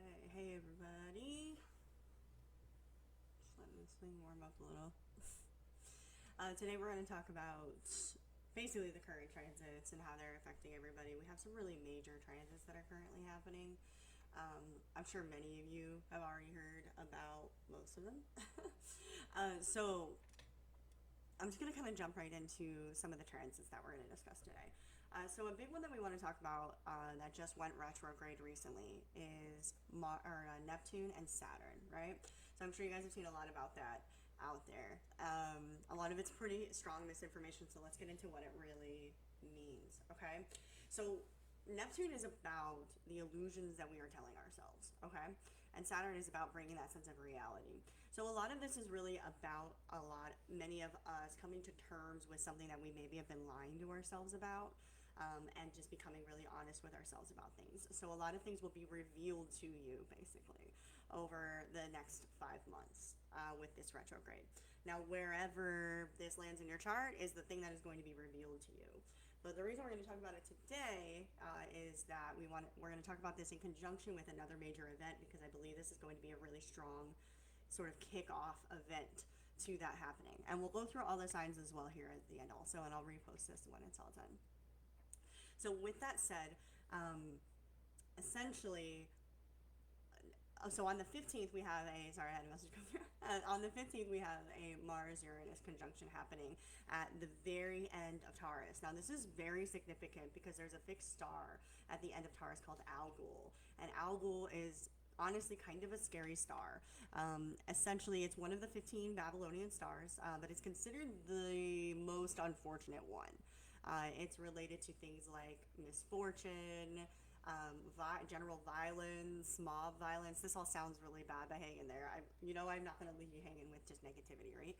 Okay, hey everybody. Just letting this thing warm up a little. Today we're going to talk about basically the current transits and how they're affecting everybody. We have some really major transits that are currently happening. I'm sure many of you have already heard about most of them. So I'm just going to kind of jump right into some of the transits that we're going to discuss today. So a big one that we want to talk about that just went retrograde recently is Neptune and Saturn, right? So I'm sure you guys have seen a lot about that out there. A lot of it's pretty strong misinformation, so let's get into what it really means, okay? So Neptune is about the illusions that we are telling ourselves, okay? And Saturn is about bringing that sense of reality. So a lot of this is really about many of us coming to terms with something that we maybe have been lying to ourselves about. And just becoming really honest with ourselves about things. So a lot of things will be revealed to you basically over the next 5 months with this retrograde. Now, wherever this lands in your chart is the thing that is going to be revealed to you. But the reason we're going to talk about it today is that we're going to talk about this in conjunction with another major event, because I believe this is going to be a really strong sort of kickoff event to that happening. And we'll go through all the signs as well here at the end also, and I'll repost this when it's all done. So with that said, essentially, so on the 15th we have sorry, I had a message come through. On the 15th we have a Mars-Uranus conjunction happening at the very end of Taurus. Now this is very significant because there's a fixed star at the end of Taurus called Algol. And Algol is honestly kind of a scary star. Essentially, it's one of the 15 Babylonian stars, but it's considered the most unfortunate one. It's related to things like misfortune, general violence, mob violence. This all sounds really bad, but hang in there. I'm not going to leave you hanging with just negativity, right?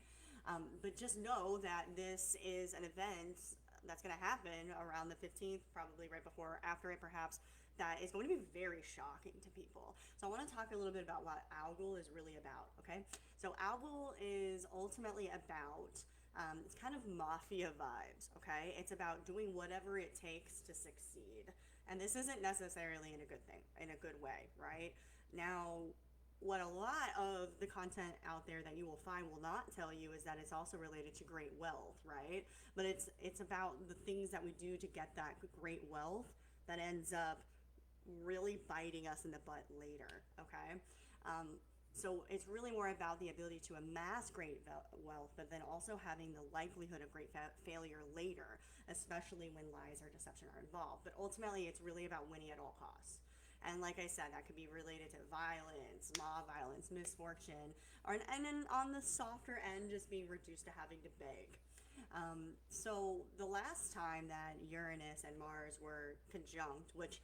But just know that this is an event that's going to happen around the 15th, probably right before or after it, perhaps, that is going to be very shocking to people. So I want to talk a little bit about what Algol is really about, okay? So Algol is ultimately about it's kind of mafia vibes, okay? It's about doing whatever it takes to succeed. And this isn't necessarily in a good thing, in a good way, right? Now, what a lot of the content out there that you will find will not tell you is that it's also related to great wealth, right? But it's about the things that we do to get that great wealth that ends up really biting us in the butt later, okay? So it's really more about the ability to amass great wealth, but then also having the likelihood of great failure later, especially when lies or deception are involved. But ultimately, it's really about winning at all costs. And like I said, that could be related to violence, mob violence, misfortune, and then on the softer end, just being reduced to having to beg. So the last time that Uranus and Mars were conjunct, which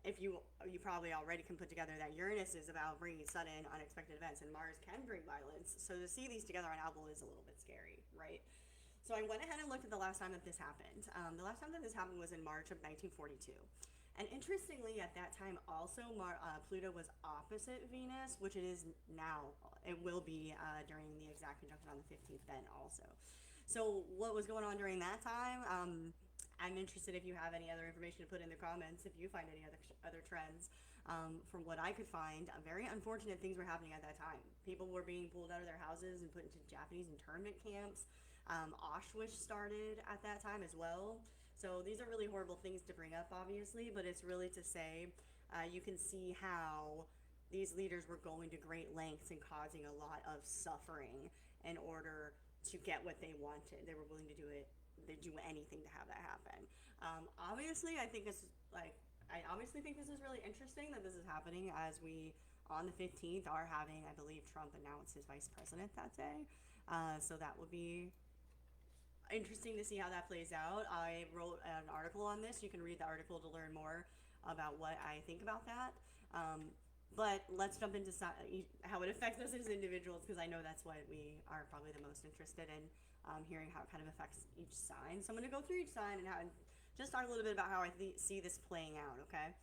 if you probably already can put together that Uranus is about bringing sudden, unexpected events, and Mars can bring violence. So to see these together on Algol is a little bit scary, right? So I went ahead and looked at the last time that this happened. The last time that this happened was in March of 1942. And interestingly, at that time, also Pluto was opposite Venus, which it is now. It will be during the exact conjunction on the 15th then also. So what was going on during that time? I'm interested if you have any other information to put in the comments, if you find any other trends. From what I could find, very unfortunate things were happening at that time. People were being pulled out of their houses and put into Japanese internment camps. Auschwitz started at that time as well. So these are really horrible things to bring up, obviously, but it's really to say you can see how these leaders were going to great lengths and causing a lot of suffering in order to get what they wanted. They were willing to do it. They do anything to have that happen. Obviously, I obviously think this is really interesting that this is happening as we, on the 15th, are having, I believe, Trump announce his vice president that day. So that would be interesting to see how that plays out. I wrote an article on this. You can read the article to learn more about what I think about that. But let's jump into how it affects us as individuals, because I know that's what we are probably the most interested in, hearing how it kind of affects each sign. So I'm going to go through each sign and just talk a little bit about how I see this playing out, okay?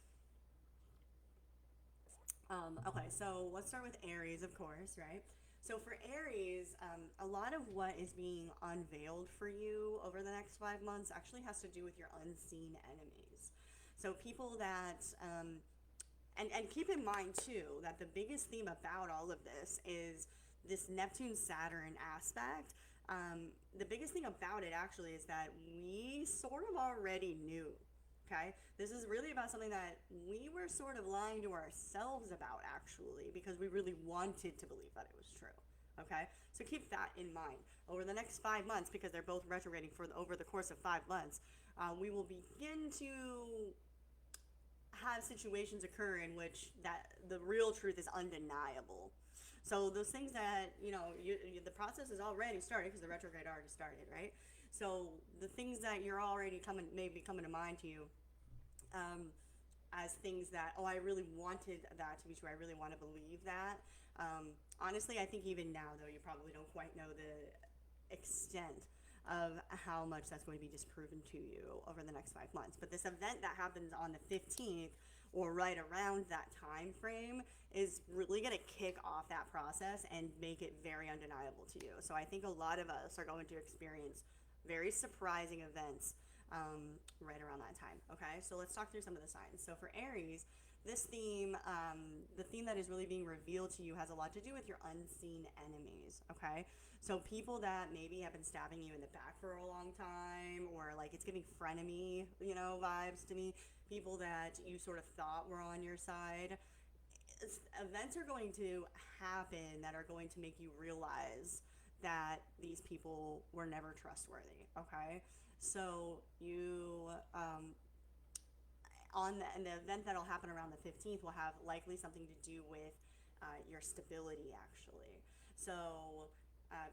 Okay, so let's start with Aries, of course, right? So for Aries, a lot of what is being unveiled for you over the next 5 months actually has to do with your unseen enemies. So people that And keep in mind too that the biggest theme about all of this is this Neptune Saturn aspect. The biggest thing about it actually is that we sort of already knew. Okay, this is really about something that we were sort of lying to ourselves about actually, because we really wanted to believe that it was true. Okay, so keep that in mind over the next 5 months, because they're both retrograding over the course of 5 months. We will begin to have situations occur in which that the real truth is undeniable. So those things that the process is already started, because the retrograde already started, right? So the things that you're already maybe coming to mind to you, as things that, oh, I really wanted that to be true. I really want to believe that. Honestly, I think even now, though, you probably don't quite know the extent of how much that's going to be disproven to you over the next 5 months. But this event that happens on the 15th, or right around that time frame, is really going to kick off that process and make it very undeniable to you. So I think a lot of us are going to experience very surprising events right around that time. Okay, so let's talk through some of the signs. So for Aries, this theme, the theme that is really being revealed to you, has a lot to do with your unseen enemies. Okay, so people that maybe have been stabbing you in the back for a long time, or like it's giving frenemy, vibes to me. People that you sort of thought were on your side. Events are going to happen that are going to make you realize that these people were never trustworthy. Okay, so you and the event that'll happen around the 15th will have likely something to do with your stability, actually. So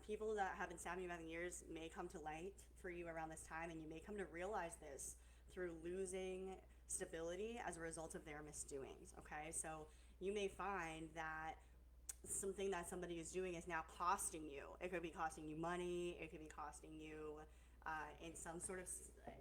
people that have been stabbing you by the years may come to light for you around this time, and you may come to realize this through losing stability as a result of their misdoings. Okay, so you may find that something that somebody is doing is now costing you. It could be costing you money. It could be costing you in some sort of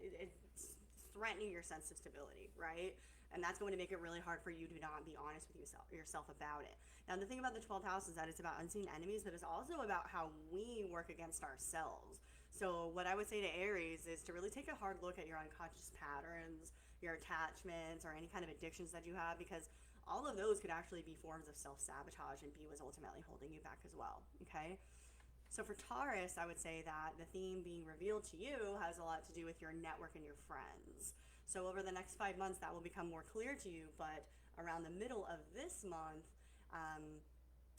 it's threatening your sense of stability, right? And that's going to make it really hard for you to not be honest with yourself about it. Now, the thing about the 12th house is that it's about unseen enemies, but it's also about how we work against ourselves. So what I would say to Aries is to really take a hard look at your unconscious patterns, your attachments, or any kind of addictions that you have, because all of those could actually be forms of self-sabotage and be what's ultimately holding you back as well. Okay, so for Taurus, I would say that the theme being revealed to you has a lot to do with your network and your friends. So over the next 5 months, that will become more clear to you, but around the middle of this month,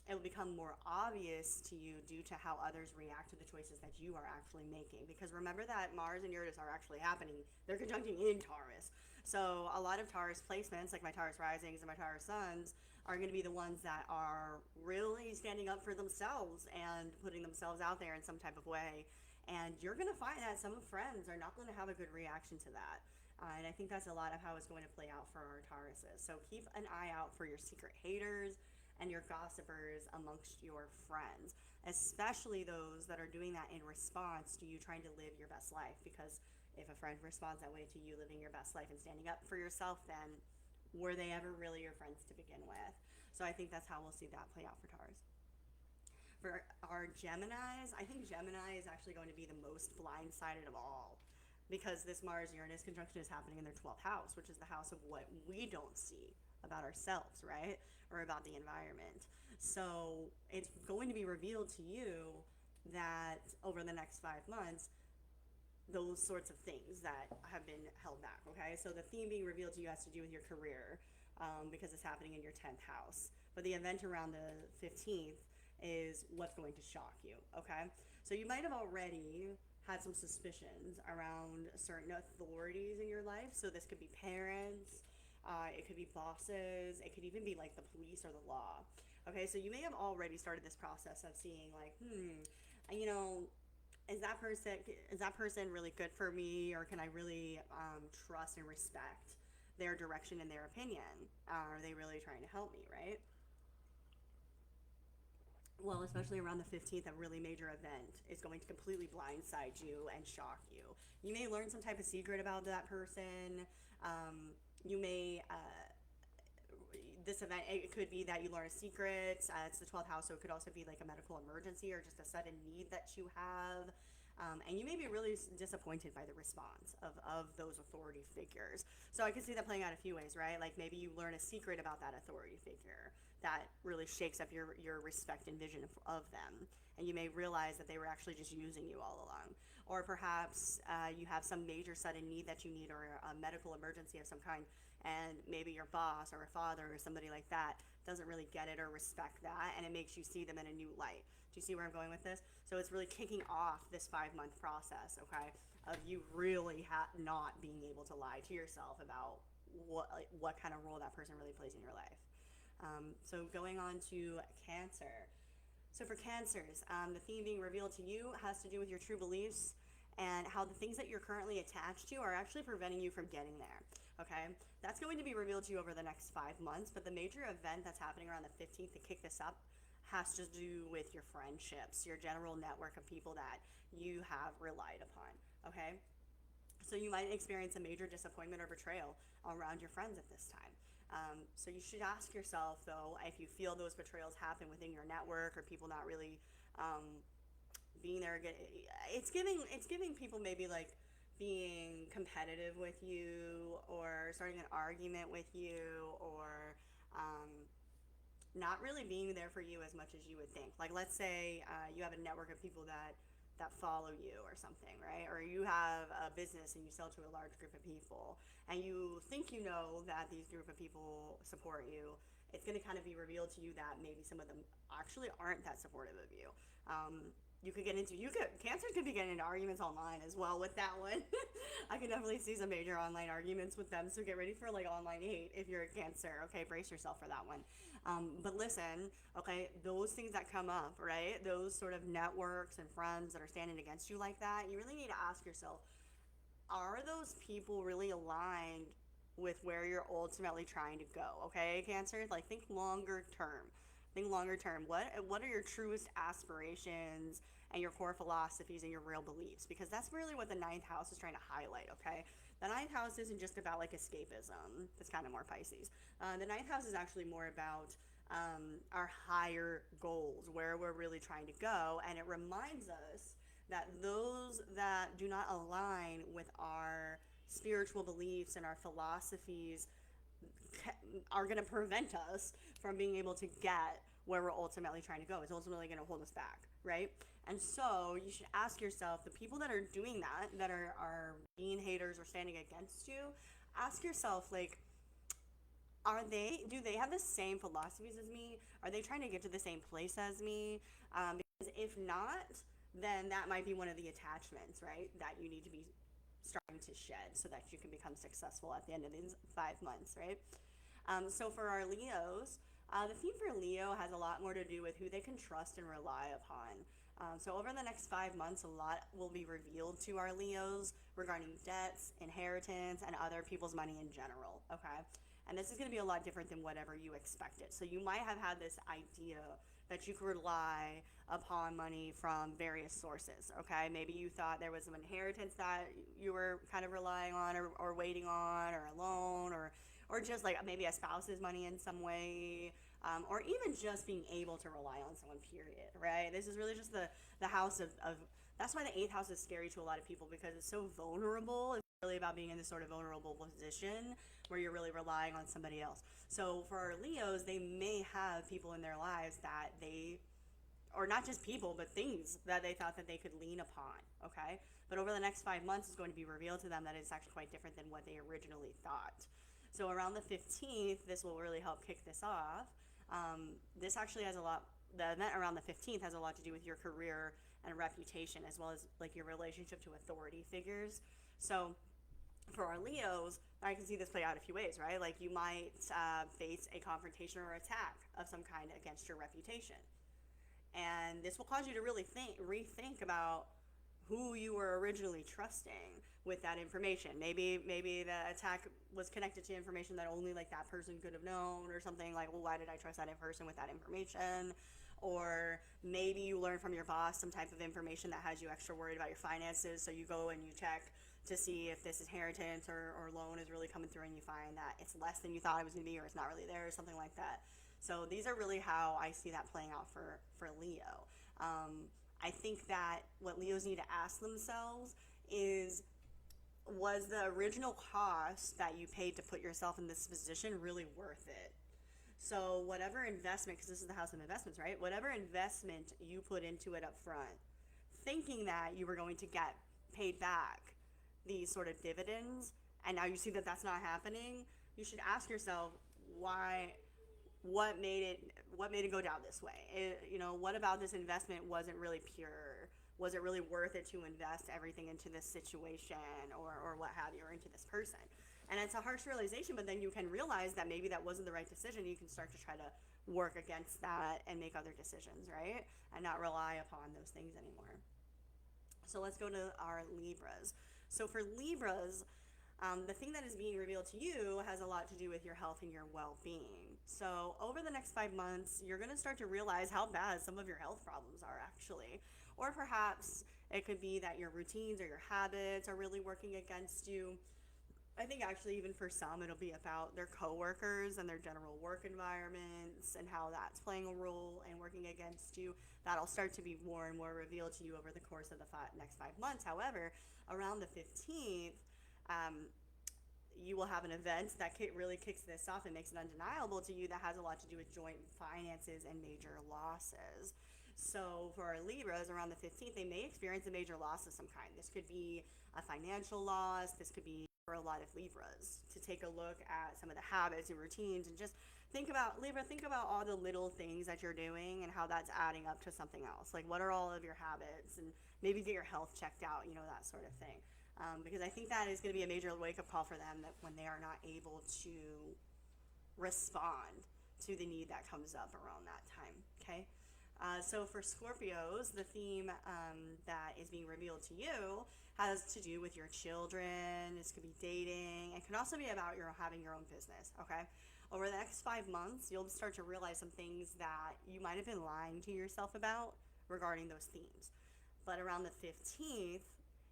it will become more obvious to you due to how others react to the choices that you are actually making. Because remember that Mars and Uranus are actually happening. They're conjuncting in Taurus. So a lot of Taurus placements, like my Taurus risings and my Taurus suns, are going to be the ones that are really standing up for themselves and putting themselves out there in some type of way. And you're going to find that some friends are not going to have a good reaction to that. And I think that's a lot of how it's going to play out for our Tauruses. So keep an eye out for your secret haters and your gossipers amongst your friends, especially those that are doing that in response to you trying to live your best life. Because if a friend responds that way to you living your best life and standing up for yourself, then were they ever really your friends to begin with? So I think that's how we'll see that play out for Taurus. For our Geminis, I think Gemini is actually going to be the most blindsided of all, because this Mars-Uranus conjunction is happening in their 12th house, which is the house of what we don't see about ourselves, right? Or about the environment. So it's going to be revealed to you that over the next 5 months, those sorts of things that have been held back, okay? So the theme being revealed to you has to do with your career, because it's happening in your 10th house. But the event around the 15th is what's going to shock you, okay? So you might have already had some suspicions around certain authorities in your life. So this could be parents, it could be bosses, it could even be like the police or the law. Okay, so you may have already started this process of seeing like, is that person really good for me, or can I really trust and respect their direction and their opinion? Are they really trying to help me, right? Well, especially around the 15th, a really major event is going to completely blindside you and shock you. You may learn some type of secret about that person. You may, this event, it could be that you learn a secret. It's the 12th house, so it could also be like a medical emergency or just a sudden need that you have. And you may be really disappointed by the response of those authority figures. So I can see that playing out a few ways, right? Like maybe you learn a secret about that authority figure that really shakes up your respect and vision of them. And you may realize that they were actually just using you all along. Or perhaps you have some major sudden need that you need, or a medical emergency of some kind, and maybe your boss or a father or somebody like that doesn't really get it or respect that, and it makes you see them in a new light. Do you see where I'm going with this? So it's really kicking off this 5 month process, okay, of you really not being able to lie to yourself about what kind of role that person really plays in your life. So going on to Cancer. So for Cancers, the theme being revealed to you has to do with your true beliefs and how the things that you're currently attached to are actually preventing you from getting there. Okay, that's going to be revealed to you over the next 5 months, but the major event that's happening around the 15th to kick this up has to do with your friendships, your general network of people that you have relied upon. Okay, so you might experience a major disappointment or betrayal around your friends at this time. So you should ask yourself, though, if you feel those betrayals happen within your network or people not really being there. It's giving people maybe like being competitive with you, or starting an argument with you, or not really being there for you as much as you would think. Like, let's say you have a network of people that follow you or something, right? Or you have a business and you sell to a large group of people, and you think you know that these group of people support you. It's going to kind of be revealed to you that maybe some of them actually aren't that supportive of you. Cancer could be getting into arguments online as well with that one. I can definitely see some major online arguments with them, so get ready for like online hate if you're a Cancer. Okay, brace yourself for that one. But listen, okay, those things that come up, right? Those sort of networks and friends that are standing against you like that, you really need to ask yourself, are those people really aligned with where you're ultimately trying to go? Okay, Cancer, like think longer term. Think longer term. What are your truest aspirations and your core philosophies and your real beliefs? Because that's really what the ninth house is trying to highlight. Okay, the ninth house isn't just about like escapism. It's kind of more Pisces. The ninth house is actually more about our higher goals, where we're really trying to go, and it reminds us that those that do not align with our spiritual beliefs and our philosophies are going to prevent us from being able to get where we're ultimately trying to go. It's ultimately going to hold us back, right? And so you should ask yourself, the people that are doing that are being haters or standing against you, ask yourself, like, do they have the same philosophies as me? Are they trying to get to the same place as me? Because if not, then that might be one of the attachments, right, that you need to be starting to shed so that you can become successful at the end of these 5 months, right? So for our Leos, the theme for Leo has a lot more to do with who they can trust and rely upon. So over the next 5 months, a lot will be revealed to our Leos regarding debts, inheritance, and other people's money in general, okay? And this is going to be a lot different than whatever you expected. So you might have had this idea that you could rely upon money from various sources, okay? Maybe you thought there was some inheritance that you were kind of relying on, or waiting on, or a loan, or just like maybe a spouse's money in some way, or even just being able to rely on someone, period, right? This is really just the house of that's why the eighth house is scary to a lot of people, because it's so vulnerable. It's really about being in this sort of vulnerable position where you're really relying on somebody else. So for our Leos, they may have people in their lives that or not just people, but things that they thought that they could lean upon, okay? But over the next 5 months, it's going to be revealed to them that it's actually quite different than what they originally thought. So around the 15th, this will really help kick this off. This actually has the event around the 15th has a lot to do with your career and reputation, as well as like your relationship to authority figures. So for our Leos, I can see this play out a few ways, right? Like you might face a confrontation or attack of some kind against your reputation. And this will cause you to really rethink about who you were originally trusting with that information. Maybe the attack was connected to information that only like that person could have known, or something like, well, why did I trust that person with that information? Or maybe you learn from your boss some type of information that has you extra worried about your finances, so you go and you check to see if this inheritance or loan is really coming through, and you find that it's less than you thought it was going to be, or it's not really there, or something like that. So these are really how I see that playing out for Leo. I think that what Leos need to ask themselves is, was the original cost that you paid to put yourself in this position really worth it? So, whatever investment, because this is the house of investments, right? Whatever investment you put into it up front, thinking that you were going to get paid back these sort of dividends, and now you see that that's not happening, you should ask yourself why, what made it go down this way. What about this investment wasn't really pure? Was it really worth it to invest everything into this situation, or what have you, or into this person? And it's a harsh realization, but then you can realize that maybe that wasn't the right decision. You can start to try to work against that and make other decisions, right? And not rely upon those things anymore. So let's go to our Libras. So for Libras, the thing that is being revealed to you has a lot to do with your health and your well-being. So over the next 5 months, you're going to start to realize how bad some of your health problems are actually. Or perhaps it could be that your routines or your habits are really working against you. I think actually even for some it'll be about their coworkers and their general work environments and how that's playing a role and working against you. That'll start to be more and more revealed to you over the course of the next 5 months. However, around the 15th, you will have an event that really kicks this off and makes it undeniable to you, that has a lot to do with joint finances and major losses. So for our Libras, around the 15th, they may experience a major loss of some kind. This could be a financial loss. This could be, for a lot of Libras, to take a look at some of the habits and routines, and just think about, Libra, think about all the little things that you're doing and how that's adding up to something else. Like, what are all of your habits? And maybe get your health checked out, that sort of thing. Because I think that is going to be a major wake-up call for them, that when they are not able to respond to the need that comes up around that time, okay? So for Scorpios, the theme that is being revealed to you has to do with your children. This could be dating. It can also be about having your own business, okay? Over the next 5 months, you'll start to realize some things that you might have been lying to yourself about regarding those themes. But around the 15th,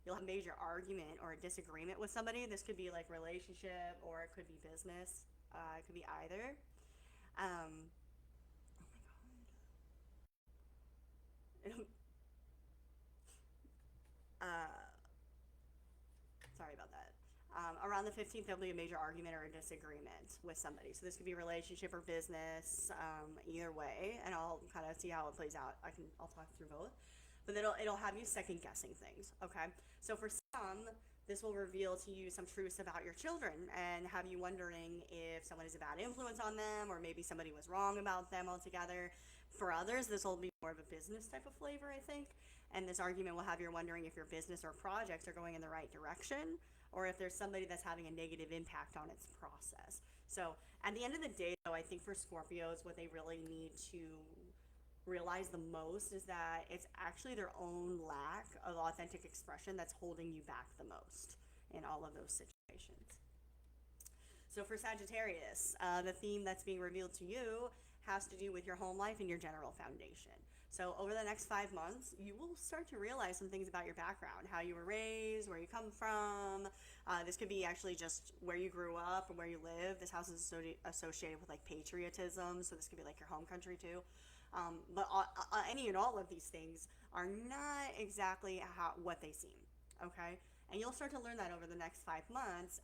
you'll have a major argument or a disagreement with somebody. This could be like relationship, or it could be business. It could be either. Um, oh my god. Sorry about that. Around the 15th, there'll be a major argument or a disagreement with somebody. So this could be relationship or business, either way, and I'll kind of see how it plays out. I'll talk through both, but it'll have you second guessing things. Okay, so for some, this will reveal to you some truths about your children and have you wondering if someone is a bad influence on them, or maybe somebody was wrong about them altogether. For others, this will be more of a business type of flavor, I think. And this argument will have you wondering if your business or projects are going in the right direction, or if there's somebody that's having a negative impact on its process. So at the end of the day, though, I think for Scorpios, what they really need to realize the most is that it's actually their own lack of authentic expression that's holding you back the most in all of those situations. So for Sagittarius, the theme that's being revealed to you has to do with your home life and your general foundation. So over the next 5 months, you will start to realize some things about your background, how you were raised, where you come from. This could be actually just where you grew up or where you live. This house is associated with like patriotism, so this could be like your home country too. But any and all of these things are not exactly what they seem, okay? And you'll start to learn that over the next 5 months.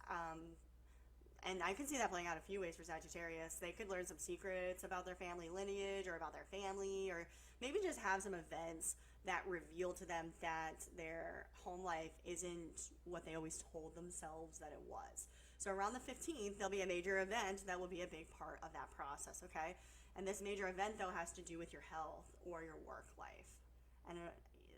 And I can see that playing out a few ways for Sagittarius. They could learn some secrets about their family lineage or about their family, or maybe just have some events that reveal to them that their home life isn't what they always told themselves that it was. So around the 15th, there'll be a major event that will be a big part of that process, okay? And this major event, though, has to do with your health or your work life. And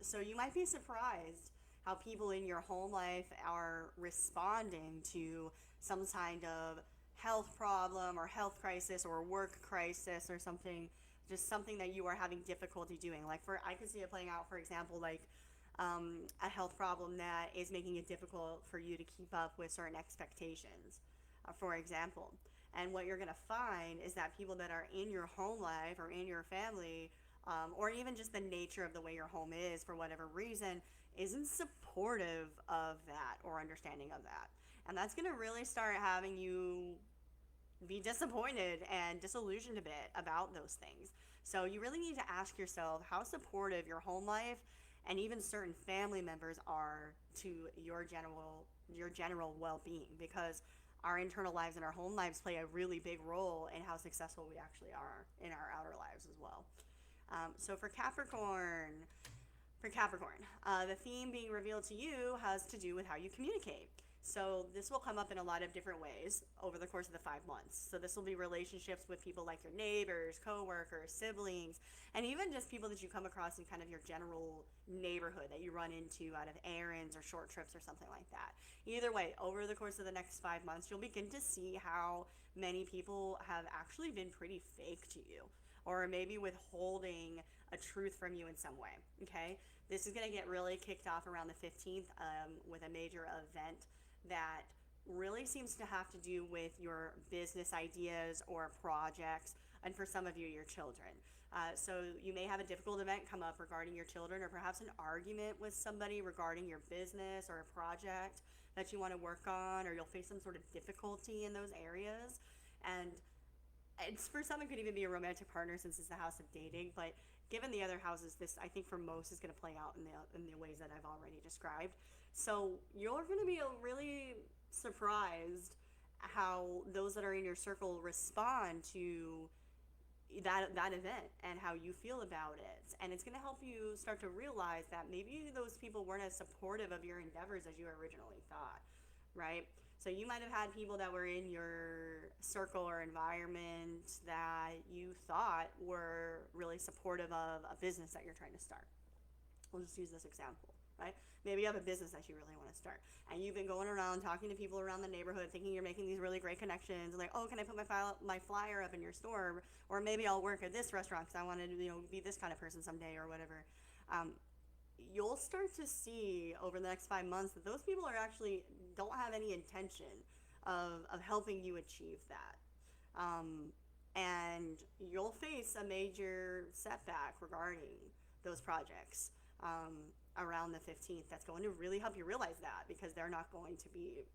so you might be surprised how people in your home life are responding to some kind of health problem or health crisis or work crisis or something, just something that you are having difficulty doing. Like I could see it playing out, for example, like a health problem that is making it difficult for you to keep up with certain expectations, for example. And what you're going to find is that people that are in your home life or in your family, or even just the nature of the way your home is for whatever reason, isn't supportive of that or understanding of that. And that's going to really start having you be disappointed and disillusioned a bit about those things. So you really need to ask yourself how supportive your home life and even certain family members are to your general well-being, because our internal lives and our home lives play a really big role in how successful we actually are in our outer lives as well. So for Capricorn, the theme being revealed to you has to do with how you communicate. So this will come up in a lot of different ways over the course of the 5 months. So this will be relationships with people like your neighbors, coworkers, siblings, and even just people that you come across in kind of your general neighborhood that you run into out of errands or short trips or something like that. Either way, over the course of the next 5 months, you'll begin to see how many people have actually been pretty fake to you, or maybe withholding a truth from you in some way. Okay, this is going to get really kicked off around the 15th with a major event that really seems to have to do with your business ideas or projects, and for some of you, your children. So you may have a difficult event come up regarding your children, or perhaps an argument with somebody regarding your business or a project that you want to work on, or you'll face some sort of difficulty in those areas. And it's, for some, it could even be a romantic partner, since it's the house of dating. But given the other houses, this, I think, for most is going to play out in the ways that I've already described. So you're going to be really surprised how those that are in your circle respond to that event and how you feel about it. And it's going to help you start to realize that maybe those people weren't as supportive of your endeavors as you originally thought, right? So you might have had people that were in your circle or environment that you thought were really supportive of a business that you're trying to start. We'll just use this example, right? Maybe you have a business that you really want to start, and you've been going around talking to people around the neighborhood thinking you're making these really great connections, and like, oh, can I put my flyer up in your store? Or maybe I'll work at this restaurant because I want to, be this kind of person someday, or whatever. You'll start to see over the next 5 months that those people are actually don't have any intention of helping you achieve that. And you'll face a major setback regarding those projects around the 15th. That's going to really help you realize that, because they're not going to be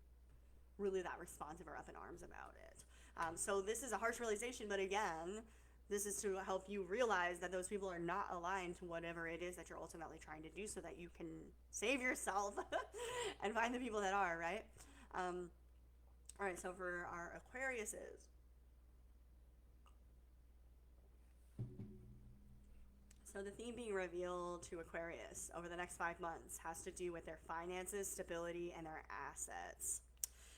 really that responsive or up in arms about it. So this is a harsh realization, but again, this is to help you realize that those people are not aligned to whatever it is that you're ultimately trying to do, so that you can save yourself and find the people that are, right? All right, so for our Aquariuses, so the theme being revealed to Aquarius over the next 5 months has to do with their finances, stability, and their assets.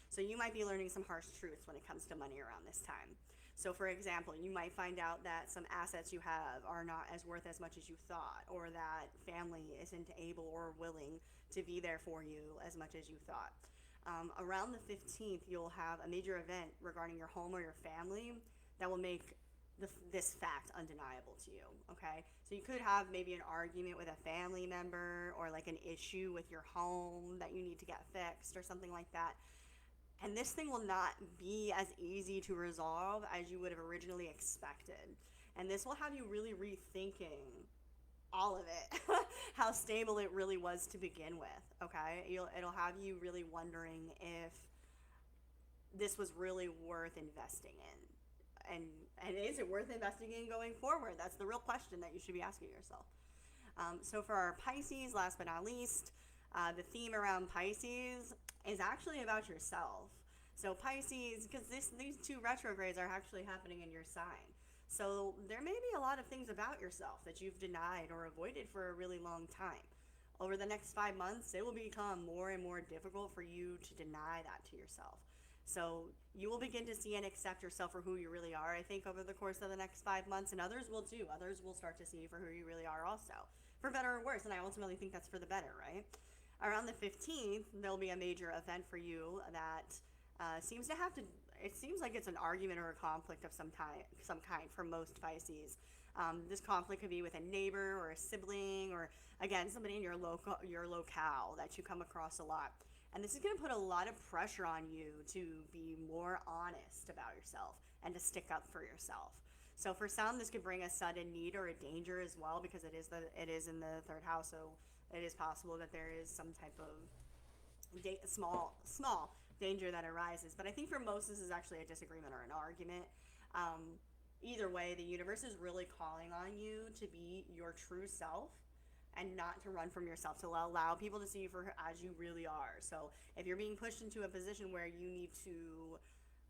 So you might be learning some harsh truths when it comes to money around this time. So for example, you might find out that some assets you have are not as worth as much as you thought, or that family isn't able or willing to be there for you as much as you thought. Around the 15th, you'll have a major event regarding your home or your family that will make this fact undeniable to you, okay? So you could have maybe an argument with a family member, or like an issue with your home that you need to get fixed or something like that. And this thing will not be as easy to resolve as you would have originally expected. And this will have you really rethinking all of it, how stable it really was to begin with, okay? It'll have you really wondering if this was really worth investing in. And is it worth investing in going forward? That's the real question that you should be asking yourself. So for our Pisces, last but not least, the theme around Pisces is actually about yourself. So Pisces, because these two retrogrades are actually happening in your sign. So there may be a lot of things about yourself that you've denied or avoided for a really long time. Over the next 5 months, it will become more and more difficult for you to deny that to yourself. So you will begin to see and accept yourself for who you really are, I think, over the course of the next 5 months, and others will too. Others will start to see you for who you really are also, for better or worse, and I ultimately think that's for the better, right? Around the 15th, there'll be a major event for you that seems to have to, it seems like it's an argument or a conflict of some kind for most Pisces. This conflict could be with a neighbor or a sibling, or again, somebody in your locale that you come across a lot. And this is going to put a lot of pressure on you to be more honest about yourself and to stick up for yourself. So for some, this could bring a sudden need or a danger as well, because it is in the third house. So it is possible that there is some type of small danger that arises. But I think for most, this is actually a disagreement or an argument. either way, the universe is really calling on you to be your true self and not to run from yourself, to allow people to see you for as you really are. So if you're being pushed into a position where you need to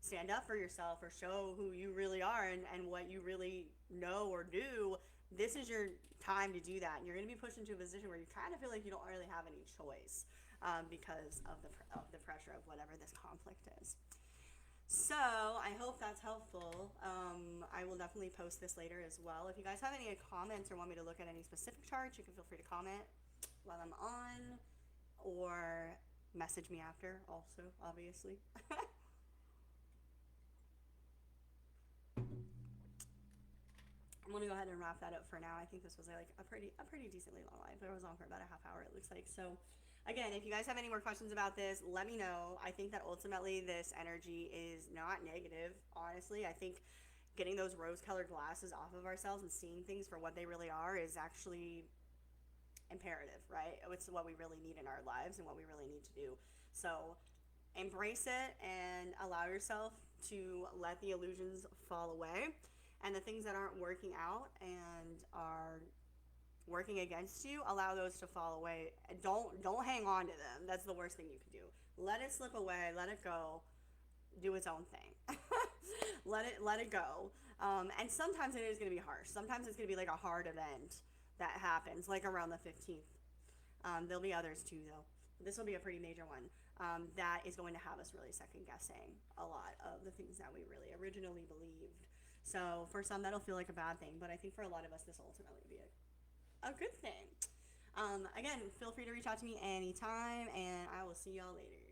stand up for yourself or show who you really are and what you really know or do, this is your time to do that. And you're going to be pushed into a position where you kind of feel like you don't really have any choice, because of the pressure of whatever this conflict is. So I hope that's helpful. I will definitely post this later as well. If you guys have any comments or want me to look at any specific charts, you can feel free to comment while I'm on, or message me after also, obviously. I'm gonna go ahead and wrap that up for now. I think this was like a pretty decently long live. It was on for about a half hour, it looks like. So again, if you guys have any more questions about this, let me know. I think that ultimately this energy is not negative. Honestly, I think getting those rose-colored glasses off of ourselves and seeing things for what they really are is actually imperative, right? It's what we really need in our lives and what we really need to do. So embrace it and allow yourself to let the illusions fall away, and the things that aren't working out and are working against you, allow those to fall away. Don't hang on to them. That's the worst thing you can do. Let it slip away, let it go, do its own thing. let it go. And sometimes it is going to be harsh. Sometimes it's going to be like a hard event that happens, like around the 15th. There'll be others too, though. This will be a pretty major one, that is going to have us really second guessing a lot of the things that we really originally believed. So for some, that'll feel like a bad thing, but I think for a lot of us, this will ultimately be a good thing. Again, feel free to reach out to me anytime, and I will see y'all later.